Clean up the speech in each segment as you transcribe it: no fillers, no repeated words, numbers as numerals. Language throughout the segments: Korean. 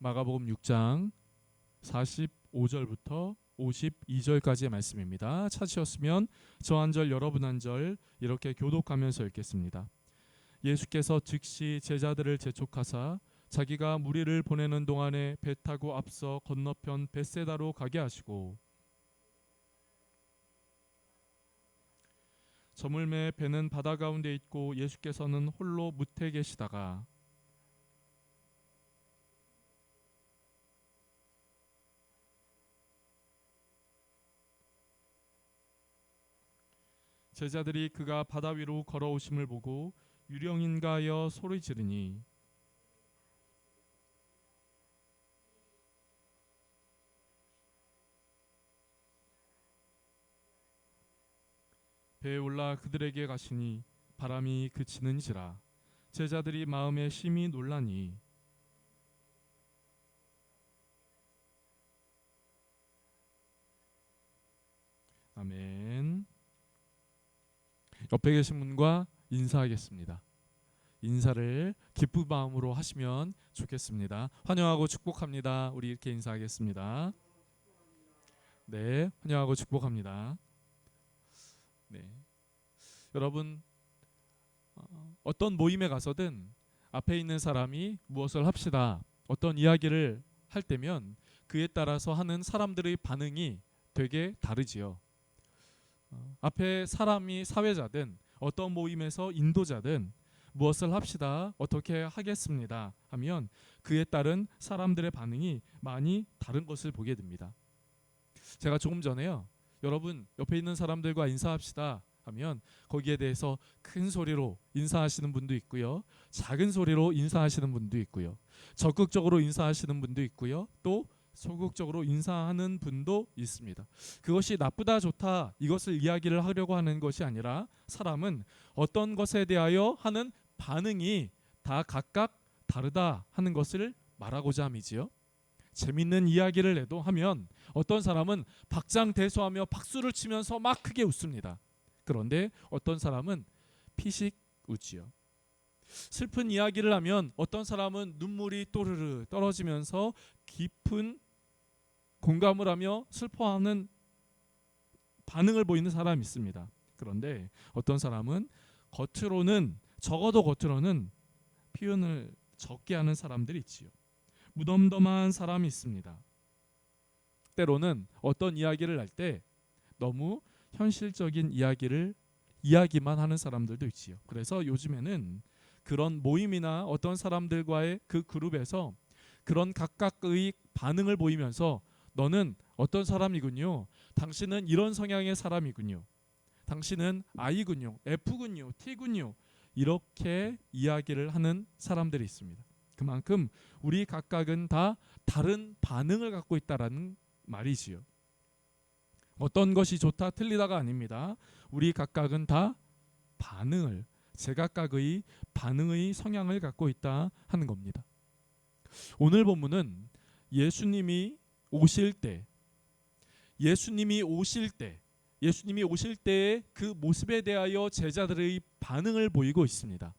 마가복음 6장 45절부터 52절까지의 말씀입니다. 찾으셨으면 저 한 절 여러분 한 절 이렇게 교독하면서 읽겠습니다. 예수께서 즉시 제자들을 재촉하사 자기가 무리를 보내는 동안에 배 타고 앞서 건너편 벳세다로 가게 하시고 저물매 배는 바다 가운데 있고 예수께서는 홀로 무태 계시다가 제자들이 그가 바다 위로 걸어오심을 보고 유령인가 하여 소리 지르니 배에 올라 그들에게 가시니 바람이 그치는지라 제자들이 마음에 심히 놀라니 아멘. 옆에 계신 분과 인사하겠습니다. 인사를 기쁜 마음으로 하시면 좋겠습니다. 환영하고 축복합니다. 우리 이렇게 인사하겠습니다. 네, 환영하고 축복합니다. 네, 여러분 어떤 모임에 가서든 앞에 있는 사람이 무엇을 합시다, 어떤 이야기를 할 때면 그에 따라서 하는 사람들의 반응이 되게 다르지요. 앞에 사람이 사회자든 어떤 모임에서 인도자든 무엇을 합시다, 어떻게 하겠습니다 하면 그에 따른 사람들의 반응이 많이 다른 것을 보게 됩니다. 제가 조금 전에요, 여러분 옆에 있는 사람들과 인사합시다 하면 거기에 대해서 큰 소리로 인사하시는 분도 있고요, 작은 소리로 인사하시는 분도 있고요, 적극적으로 인사하시는 분도 있고요, 또 소극적으로 인사하는 분도 있습니다. 그것이 나쁘다 좋다 이것을 이야기를 하려고 하는 것이 아니라 사람은 어떤 것에 대하여 하는 반응이 다 각각 다르다 하는 것을 말하고자 함이지요. 재밌는 이야기를 해도 하면 어떤 사람은 박장대소하며 박수를 치면서 막 크게 웃습니다. 그런데 어떤 사람은 피식 웃지요. 슬픈 이야기를 하면 어떤 사람은 눈물이 또르르 떨어지면서 깊은 공감을 하며 슬퍼하는 반응을 보이는 사람이 있습니다. 그런데 어떤 사람은 겉으로는, 적어도 겉으로는 표현을 적게 하는 사람들이 있지요. 무덤덤한 사람이 있습니다. 때로는 어떤 이야기를 할 때 너무 현실적인 이야기만 하는 사람들도 있지요. 그래서 요즘에는 그런 모임이나 어떤 사람들과의 그 그룹에서 그런 각각의 반응을 보이면서 너는 어떤 사람이군요, 당신은 이런 성향의 사람이군요, 당신은 I군요, F군요, T군요, 이렇게 이야기를 하는 사람들이 있습니다. 그만큼 우리 각각은 다 다른 반응을 갖고 있다라는 말이지요. 어떤 것이 좋다 틀리다가 아닙니다. 우리 각각은 다 반응을, 제각각의 반응의 성향을 갖고 있다 하는 겁니다. 오늘 본문은 예수님이 오실 때의 그 모습에 대하여 제자들의 반응을 보이고 있습니다.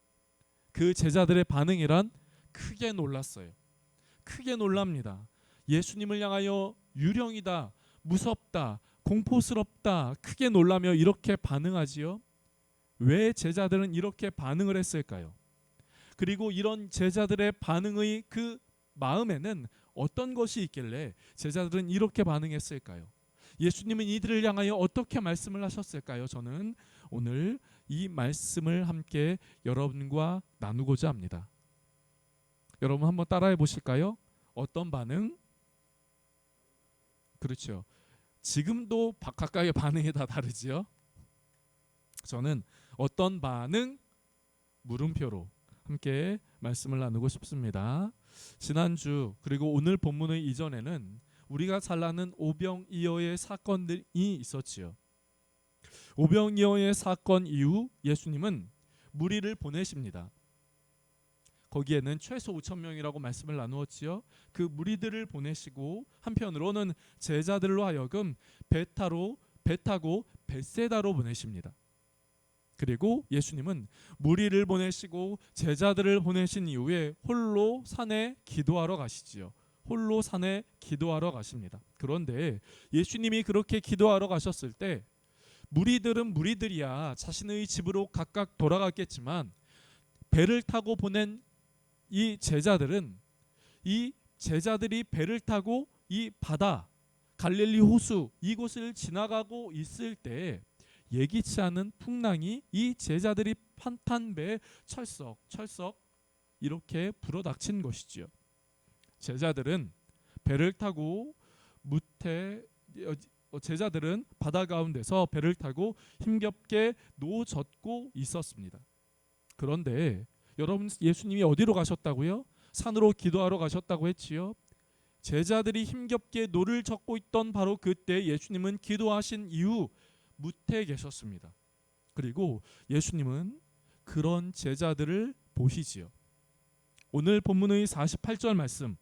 그 제자들의 반응이란 크게 놀랐어요. 크게 놀랍니다. 예수님을 향하여 유령이다, 무섭다, 공포스럽다, 크게 놀라며 이렇게 반응하지요. 왜 제자들은 이렇게 반응을 했을까요? 그리고 이런 제자들의 반응의 그 마음에는 어떤 것이 있길래 제자들은 이렇게 반응했을까요? 예수님은 이들을 향하여 어떻게 말씀을 하셨을까요? 저는 오늘 이 말씀을 함께 여러분과 나누고자 합니다. 여러분 한번 따라해 보실까요? 어떤 반응? 그렇죠. 지금도 각각의 반응이 다 다르지요. 저는 어떤 반응? 물음표로 함께 말씀을 나누고 싶습니다. 지난주 그리고 오늘 본문의 이전에는 우리가 잘 아는 오병이어의 사건들이 있었지요. 오병이어의 사건 이후 예수님은 무리를 보내십니다. 거기에는 최소 5천 명이라고 말씀을 나누었지요. 그 무리들을 보내시고 한편으로는 제자들로 하여금 배 타고 벳세다로 보내십니다. 그리고 예수님은 무리를 보내시고 제자들을 보내신 이후에 홀로 산에 기도하러 가시지요. 홀로 산에 기도하러 가십니다. 그런데 예수님이 그렇게 기도하러 가셨을 때 무리들은 무리들이야 자신의 집으로 각각 돌아갔겠지만 배를 타고 보낸 이 제자들이 배를 타고 이 바다 갈릴리 호수 이곳을 지나가고 있을 때 예기치 않은 풍랑이 이 제자들이 탄 배에 철썩 이렇게 불어닥친 것이지요. 제자들은 배를 타고 제자들은 바다 가운데서 배를 타고 힘겹게 노젓고 있었습니다. 그런데 여러분, 예수님이 어디로 가셨다고요? 산으로 기도하러 가셨다고 했지요. 제자들이 힘겹게 노를 젓고 있던 바로 그때 예수님은 기도하신 이후 무태에 계셨습니다. 그리고 예수님은 그런 제자들을 보시지요. 오늘 본문의 48절 말씀을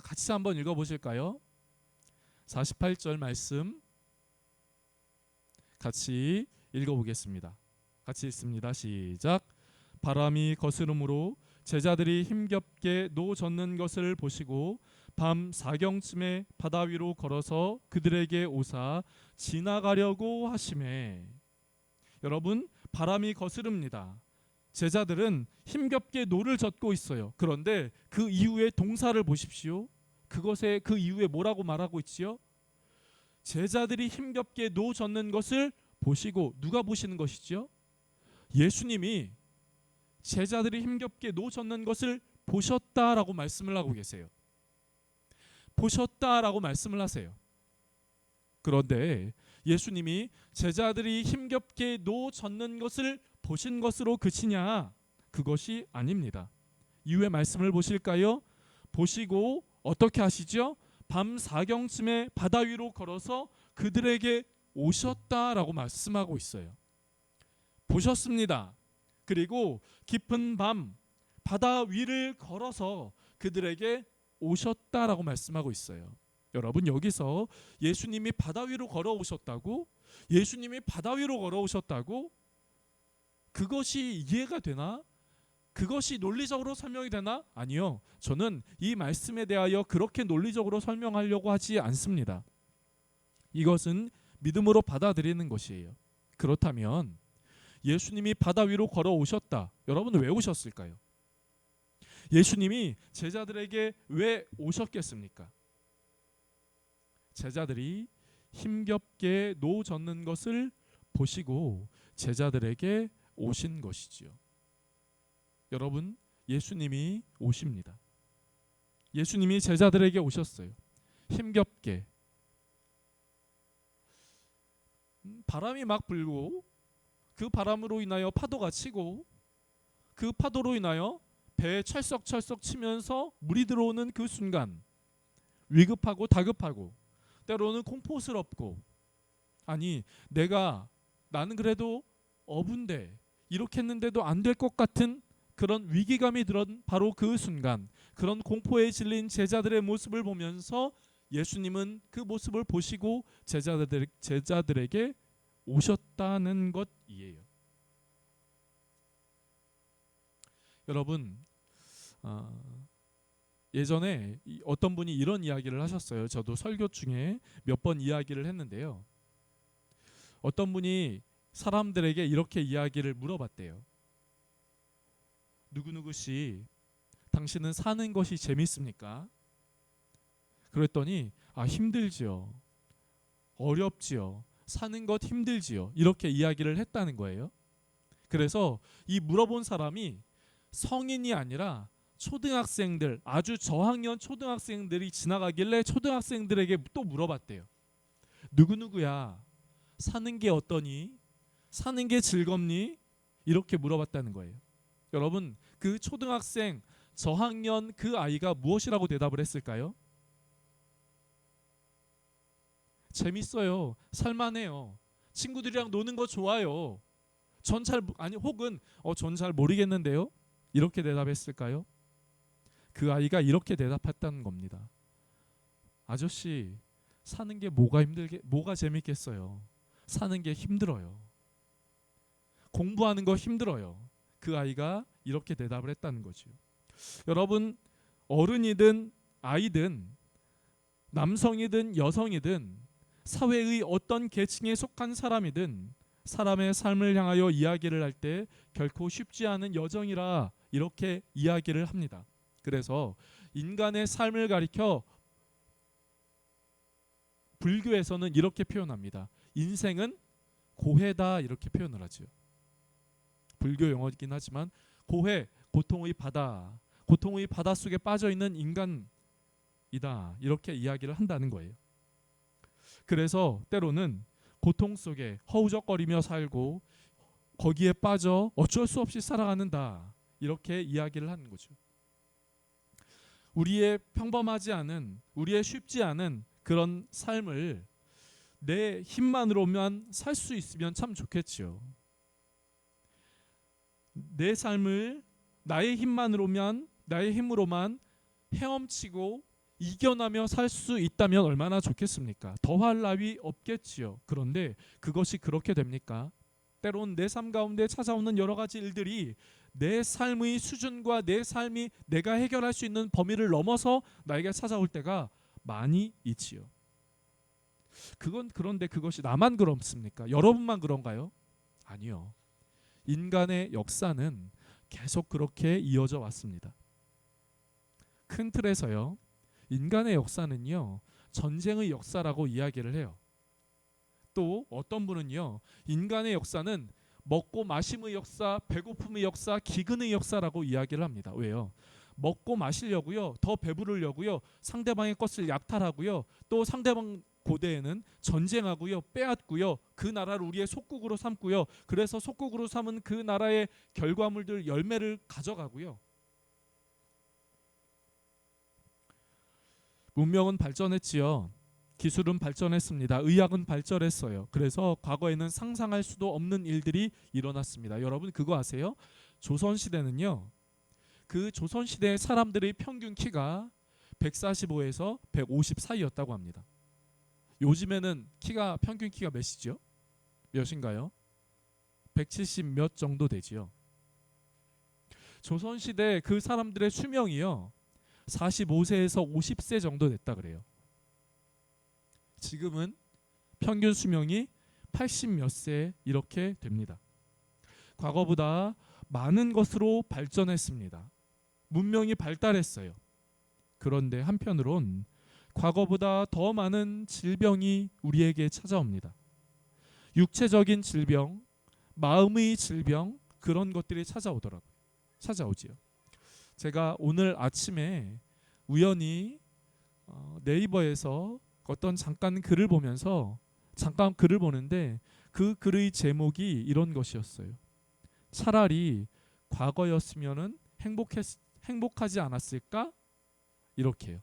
같이 한번 읽어보실까요? 48절 말씀 같이 읽어보겠습니다. 같이 읽습니다. 시작. 바람이 거스름으로 제자들이 힘겹게 노 젓는 것을 보시고 밤 사경쯤에 바다 위로 걸어서 그들에게 오사 지나가려고 하시매. 여러분, 바람이 거스릅니다. 제자들은 힘겹게 노를 젓고 있어요. 그런데 그 이후에 동사를 보십시오. 그 이후에 뭐라고 말하고 있지요? 제자들이 힘겹게 노 젓는 것을 보시고, 누가 보시는 것이죠? 예수님이 제자들이 힘겹게 노 젓는 것을 보셨다라고 말씀을 하고 계세요. 보셨다라고 말씀을 하세요. 그런데 예수님이 제자들이 힘겹게 노 젓는 것을 보신 것으로 그치냐? 그것이 아닙니다. 이후의 말씀을 보실까요? 보시고 어떻게 하시죠? 밤 사경쯤에 바다 위로 걸어서 그들에게 오셨다라고 말씀하고 있어요. 보셨습니다. 그리고 깊은 밤 바다 위를 걸어서 그들에게 오셨다라고 말씀하고 있어요. 여러분, 여기서 예수님이 바다 위로 걸어오셨다고? 그것이 이해가 되나? 그것이 논리적으로 설명이 되나? 아니요. 저는 이 말씀에 대하여 그렇게 논리적으로 설명하려고 하지 않습니다. 이것은 믿음으로 받아들이는 것이에요. 그렇다면 예수님이 바다 위로 걸어오셨다. 여러분, 왜 오셨을까요? 예수님이 제자들에게 왜 오셨겠습니까? 제자들이 힘겹게 노 젓는 것을 보시고 제자들에게 오신 것이지요. 여러분, 예수님이 오십니다. 예수님이 제자들에게 오셨어요. 힘겹게. 바람이 막 불고 그 바람으로 인하여 파도가 치고 그 파도로 인하여 배에 철썩철썩 치면서 물이 들어오는 그 순간 위급하고 다급하고 때로는 공포스럽고, 아니 나는 그래도 어부인데 이렇게 했는데도 안 될 것 같은 그런 위기감이 들은 바로 그 순간, 그런 공포에 질린 제자들의 모습을 보면서 예수님은 그 모습을 보시고 제자들에게 오셨다는 것이에요. 여러분, 예전에 어떤 분이 이런 이야기를 하셨어요. 저도 설교 중에 몇 번 이야기를 했는데요. 어떤 분이 사람들에게 이렇게 이야기를 물어봤대요. 누구누구씨, 당신은 사는 것이 재밌습니까? 그랬더니 힘들지요. 어렵지요. 사는 것 힘들지요. 이렇게 이야기를 했다는 거예요. 그래서 이 물어본 사람이 성인이 아니라 초등학생들, 아주 저학년 초등학생들이 지나가길래 초등학생들에게 또 물어봤대요. 누구누구야, 사는 게 어떠니? 사는 게 즐겁니? 이렇게 물어봤다는 거예요. 여러분, 그 초등학생 저학년 그 아이가 무엇이라고 대답을 했을까요? 재밌어요. 살만해요. 친구들이랑 노는 거 좋아요. 전 잘 모르겠는데요. 이렇게 대답했을까요? 그 아이가 이렇게 대답했다는 겁니다. 아저씨, 사는 게 뭐가 재밌겠어요? 사는 게 힘들어요. 공부하는 거 힘들어요. 그 아이가 이렇게 대답을 했다는 거죠. 여러분, 어른이든 아이든 남성이든 여성이든 사회의 어떤 계층에 속한 사람이든 사람의 삶을 향하여 이야기를 할 때 결코 쉽지 않은 여정이라 이렇게 이야기를 합니다. 그래서 인간의 삶을 가리켜 불교에서는 이렇게 표현합니다. 인생은 고해다 이렇게 표현을 하죠. 불교 용어이긴 하지만 고해, 고통의 바다, 고통의 바다 속에 빠져 있는 인간이다 이렇게 이야기를 한다는 거예요. 그래서 때로는 고통 속에 허우적거리며 살고 거기에 빠져 어쩔 수 없이 살아가는다 이렇게 이야기를 하는 거죠. 우리의 평범하지 않은, 우리의 쉽지 않은 그런 삶을 내 힘만으로만 살 수 있으면 참 좋겠지요. 내 삶을 나의 힘으로만 헤엄치고 이겨나며 살 수 있다면 얼마나 좋겠습니까? 더할 나위 없겠지요. 그런데 그것이 그렇게 됩니까? 때론 내 삶 가운데 찾아오는 여러 가지 일들이 내 삶의 수준과 내 삶이 내가 해결할 수 있는 범위를 넘어서 나에게 찾아올 때가 많이 있지요. 그런데 그것이 나만 그렇습니까? 여러분만 그런가요? 아니요. 인간의 역사는 계속 그렇게 이어져 왔습니다. 큰 틀에서요. 인간의 역사는요. 전쟁의 역사라고 이야기를 해요. 또 어떤 분은요. 인간의 역사는 먹고 마심의 역사, 배고픔의 역사, 기근의 역사라고 이야기를 합니다. 왜요? 먹고 마시려고요. 더 배부르려고요. 상대방의 것을 약탈하고요. 또 상대방 고대에는 전쟁하고요. 빼앗고요. 그 나라를 우리의 속국으로 삼고요. 그래서 속국으로 삼은 그 나라의 결과물들 열매를 가져가고요. 문명은 발전했지요. 기술은 발전했습니다. 의학은 발전했어요. 그래서 과거에는 상상할 수도 없는 일들이 일어났습니다. 여러분 그거 아세요? 조선시대는요. 그 조선시대 사람들의 평균 키가 145에서 150 사이였다고 합니다. 요즘에는 평균 키가 몇이죠? 몇인가요? 170 몇 정도 되지요. 조선시대 그 사람들의 수명이요. 45세에서 50세 정도 됐다 그래요. 지금은 평균 수명이 80 몇 세 이렇게 됩니다. 과거보다 많은 것으로 발전했습니다. 문명이 발달했어요. 그런데 한편으론 과거보다 더 많은 질병이 우리에게 찾아옵니다. 육체적인 질병, 마음의 질병 그런 것들이 찾아오지요. 제가 오늘 아침에 우연히 네이버에서 어떤 잠깐 글을 보는데 그 글의 제목이 이런 것이었어요. 차라리 과거였으면은 행복하지 않았을까? 이렇게요.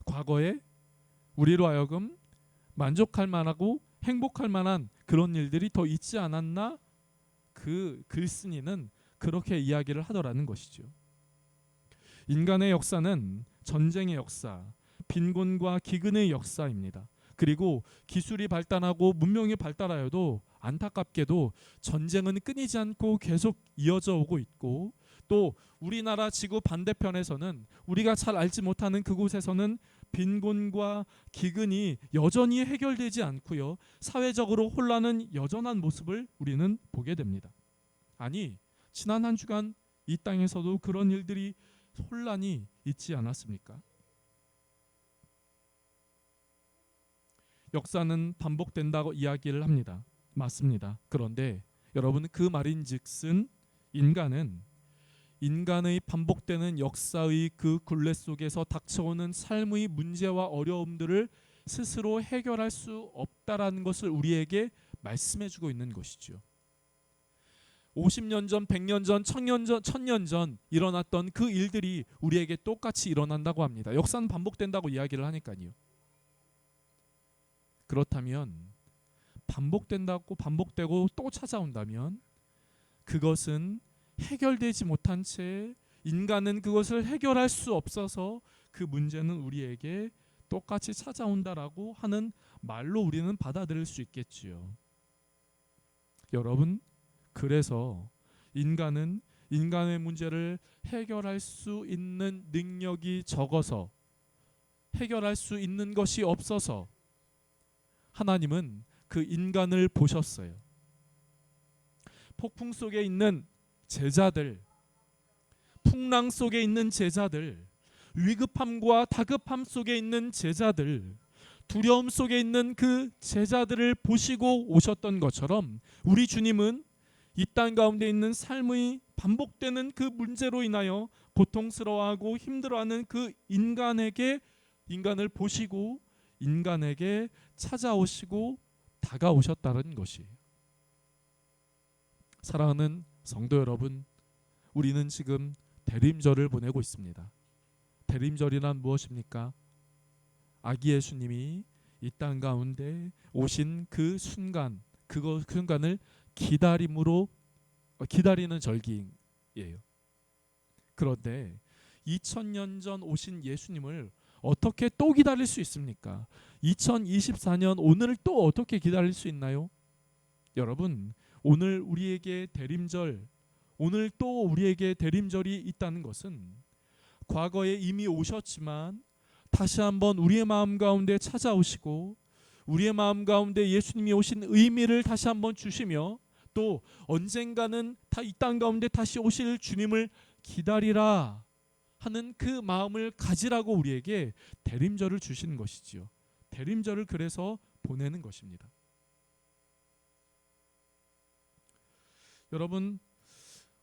과거에 우리로 하여금 만족할 만하고 행복할 만한 그런 일들이 더 있지 않았나? 그 글쓴이는 그렇게 이야기를 하더라는 것이죠. 인간의 역사는 전쟁의 역사, 빈곤과 기근의 역사입니다. 그리고 기술이 발달하고 문명이 발달하여도 안타깝게도 전쟁은 끊이지 않고 계속 이어져 오고 있고 또 우리나라 지구 반대편에서는 우리가 잘 알지 못하는 그곳에서는 빈곤과 기근이 여전히 해결되지 않고요. 사회적으로 혼란은 여전한 모습을 우리는 보게 됩니다. 아니, 지난 한 주간 이 땅에서도 그런 일들이 혼란이 있지 않았습니까? 역사는 반복된다고 이야기를 합니다. 맞습니다. 그런데 여러분 그 말인즉슨 인간의 반복되는 역사의 그 굴레 속에서 닥쳐오는 삶의 문제와 어려움들을 스스로 해결할 수 없다라는 것을 우리에게 말씀해주고 있는 것이죠. 50년 전, 100년 전, 1000년 전 일어났던 그 일들이 우리에게 똑같이 일어난다고 합니다. 역사는 반복된다고 이야기를 하니까요. 그렇다면 반복되고 또 찾아온다면 그것은 해결되지 못한 채 인간은 그것을 해결할 수 없어서 그 문제는 우리에게 똑같이 찾아온다라고 하는 말로 우리는 받아들일 수 있겠지요. 여러분, 그래서 인간은 인간의 문제를 해결할 수 있는 능력이 적어서, 해결할 수 있는 것이 없어서 하나님은 그 인간을 보셨어요. 폭풍 속에 있는 제자들, 풍랑 속에 있는 제자들, 위급함과 다급함 속에 있는 제자들, 두려움 속에 있는 그 제자들을 보시고 오셨던 것처럼 우리 주님은 이 땅 가운데 있는 삶의 반복되는 그 문제로 인하여 고통스러워하고 힘들어하는 그 인간을 보시고 인간에게 찾아오시고 다가오셨다는 것이에요. 사랑하는 성도 여러분, 우리는 지금 대림절을 보내고 있습니다. 대림절이란 무엇입니까? 아기 예수님이 이 땅 가운데 오신 그 순간, 그 순간을 기다리는 절기예요. 그런데 2000년 전 오신 예수님을 어떻게 또 기다릴 수 있습니까? 2024년 오늘을 또 어떻게 기다릴 수 있나요? 여러분, 오늘 우리에게 대림절, 오늘 또 우리에게 대림절이 있다는 것은 과거에 이미 오셨지만 다시 한번 우리의 마음 가운데 찾아오시고 우리의 마음 가운데 예수님이 오신 의미를 다시 한번 주시며 또 언젠가는 이 땅 가운데 다시 오실 주님을 기다리라 하는 그 마음을 가지라고 우리에게 대림절을 주시는 것이지요. 대림절을 그래서 보내는 것입니다. 여러분,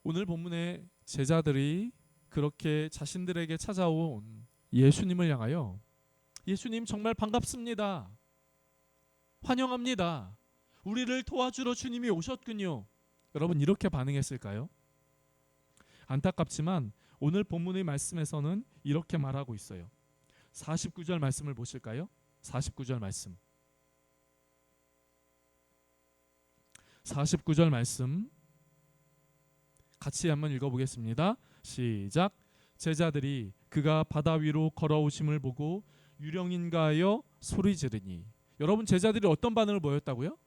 오늘 본문의 제자들이 그렇게 자신들에게 찾아온 예수님을 향하여 예수님 정말 반갑습니다. 환영합니다. 우리를 도와주러 주님이 오셨군요. 여러분, 이렇게 반응했을까요? 안타깝지만 오늘 본문의 말씀에서는 이렇게 말하고 있어요. 49절 말씀을 보실까요? 49절 말씀. 49절 말씀 같이 한번 읽어보겠습니다. 시작. 제자들이 그가 바다 위로 걸어오심을 보고 유령인가 하여 소리 지르니. 여러분, 제자들이 어떤 반응을 보였다고요?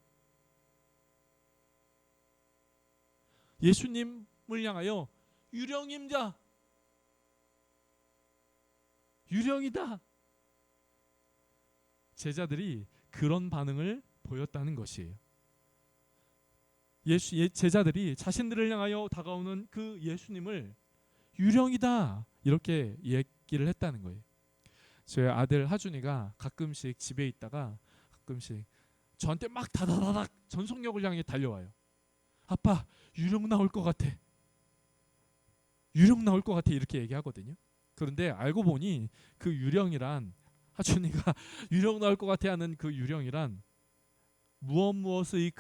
예수님을 향하여 유령입니다. 유령이다. 제자들이 그런 반응을 보였다는 것이에요. 제자들이 자신들을 향하여 다가오는 그 예수님을 유령이다 이렇게 얘기를 했다는 거예요. 제 아들 하준이가 가끔씩 집에 있다가 가끔씩 저한테 막 다다다닥 전속력을 향해 달려와요. 아빠, 유령 나올 것 같아. 유령 나올 것 같아 이렇게 얘기하거든요. 그런데 알고 보니 그 유령이란, 하준이가 유령 나올 것 같아 하는 그 유령이란 무엇의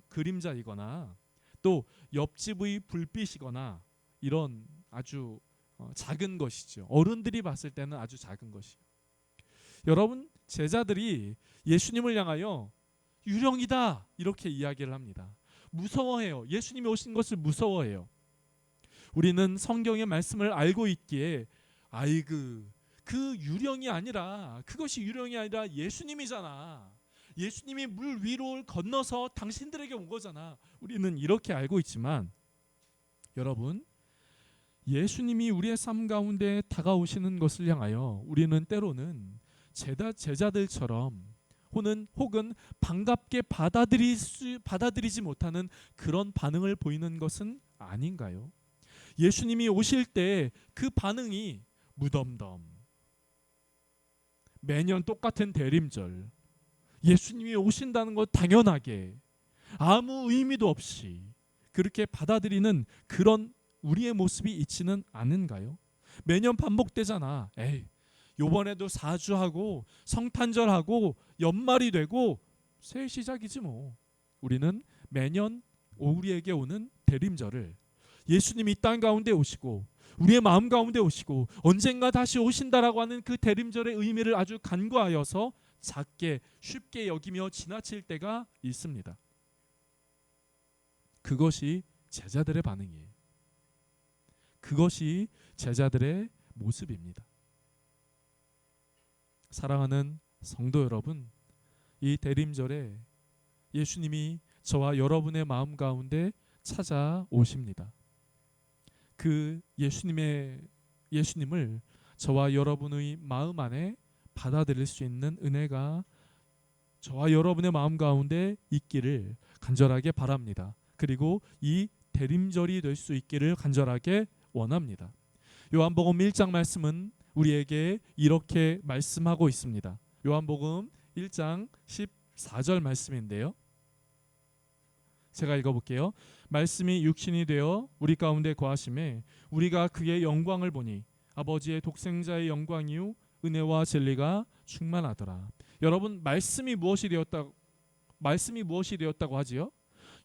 그림자이거나 또 옆집의 불빛이거나 이런 아주 작은 것이죠. 어른들이 봤을 때는 아주 작은 것이요. 여러분, 제자들이 예수님을 향하여 유령이다 이렇게 이야기를 합니다. 무서워해요. 예수님이 오신 것을 무서워해요. 우리는 성경의 말씀을 알고 있기에 그 유령이 아니라, 그것이 유령이 아니라 예수님이잖아. 예수님이 물 위로 건너서 당신들에게 온 거잖아. 우리는 이렇게 알고 있지만 여러분, 예수님이 우리의 삶 가운데 다가오시는 것을 향하여 우리는 때로는 제자들처럼 혹은 반갑게 받아들이지 못하는 그런 반응을 보이는 것은 아닌가요? 예수님이 오실 때 그 반응이 무덤덤, 매년 똑같은 대림절, 예수님이 오신다는 것 당연하게 아무 의미도 없이 그렇게 받아들이는 그런 우리의 모습이 있지는 않은가요? 매년 반복되잖아. 요번에도 사주하고 성탄절하고 연말이 되고 새해 시작이지 뭐. 우리는 매년 우리에게 오는 대림절을 예수님이 이 땅 가운데 오시고 우리의 마음 가운데 오시고 언젠가 다시 오신다라고 하는 그 대림절의 의미를 아주 간과하여서 작게 쉽게 여기며 지나칠 때가 있습니다. 그것이 제자들의 반응이에요. 그것이 제자들의 모습입니다. 사랑하는 성도 여러분, 이 대림절에 예수님이 저와 여러분의 마음 가운데 찾아오십니다. 그 예수님을 저와 여러분의 마음 안에 받아들일 수 있는 은혜가 저와 여러분의 마음 가운데 있기를 간절하게 바랍니다. 그리고 이 대림절이 될 수 있기를 간절하게 원합니다. 요한복음 1장 말씀은 우리에게 이렇게 말씀하고 있습니다. 요한복음 1장 14절 말씀인데요. 제가 읽어볼게요. 말씀이 육신이 되어 우리 가운데 거하심에 우리가 그의 영광을 보니 아버지의 독생자의 영광이요 은혜와 진리가 충만하더라. 여러분, 말씀이 무엇이 되었다고 하지요?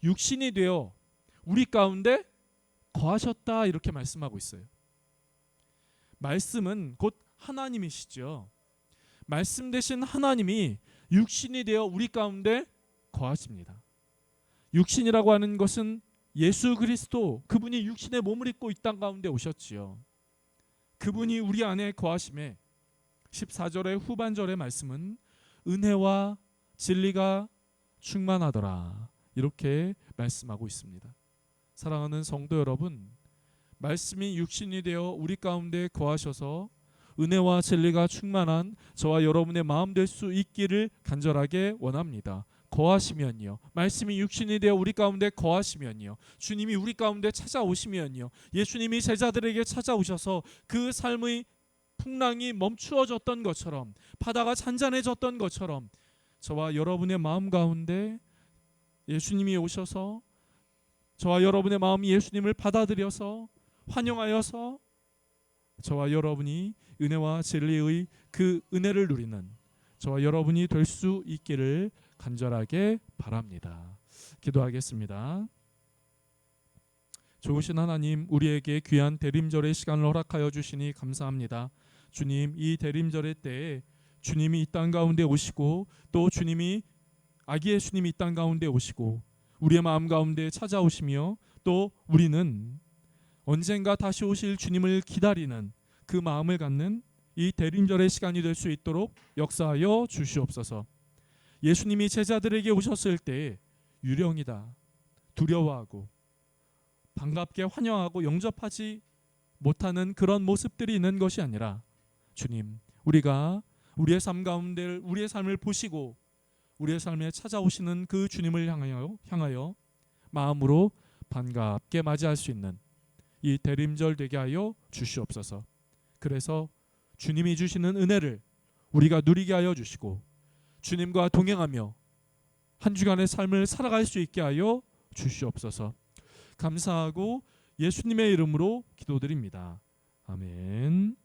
육신이 되어 우리 가운데 거하셨다, 이렇게 말씀하고 있어요. 말씀은 곧 하나님이시죠. 말씀 되신 하나님이 육신이 되어 우리 가운데 거하십니다. 육신이라고 하는 것은 예수 그리스도, 그분이 육신의 몸을 입고 이 땅 가운데 오셨지요. 그분이 우리 안에 거하심에 14절의 후반절의 말씀은 은혜와 진리가 충만하더라, 이렇게 말씀하고 있습니다. 사랑하는 성도 여러분, 말씀이 육신이 되어 우리 가운데 거하셔서 은혜와 진리가 충만한 저와 여러분의 마음 될 수 있기를 간절하게 원합니다. 거하시면요, 말씀이 육신이 되어 우리 가운데 거하시면요, 주님이 우리 가운데 찾아오시면요, 예수님이 제자들에게 찾아오셔서 그 삶의 풍랑이 멈추어졌던 것처럼, 바다가 잔잔해졌던 것처럼 저와 여러분의 마음 가운데 예수님이 오셔서 저와 여러분의 마음이 예수님을 받아들여서 환영하여서 저와 여러분이 은혜와 진리의 그 은혜를 누리는 저와 여러분이 될 수 있기를 간절하게 바랍니다. 기도하겠습니다. 좋으신 하나님, 우리에게 귀한 대림절의 시간을 허락하여 주시니 감사합니다. 주님, 이 대림절의 때에 주님이 이 땅 가운데 오시고 또 주님이 아기 예수님이 이 땅 가운데 오시고 우리의 마음 가운데 찾아오시며 또 우리는 언젠가 다시 오실 주님을 기다리는 그 마음을 갖는 이 대림절의 시간이 될 수 있도록 역사하여 주시옵소서. 예수님이 제자들에게 오셨을 때 유령이다, 두려워하고 반갑게 환영하고 영접하지 못하는 그런 모습들이 있는 것이 아니라, 주님, 우리가 우리의 삶 가운데 우리의 삶을 보시고 우리의 삶에 찾아오시는 그 주님을 향하여 마음으로 반갑게 맞이할 수 있는 이 대림절 되게 하여 주시옵소서. 그래서 주님이 주시는 은혜를 우리가 누리게 하여 주시고 주님과 동행하며 한 주간의 삶을 살아갈 수 있게 하여 주시옵소서. 감사하고 예수님의 이름으로 기도드립니다. 아멘.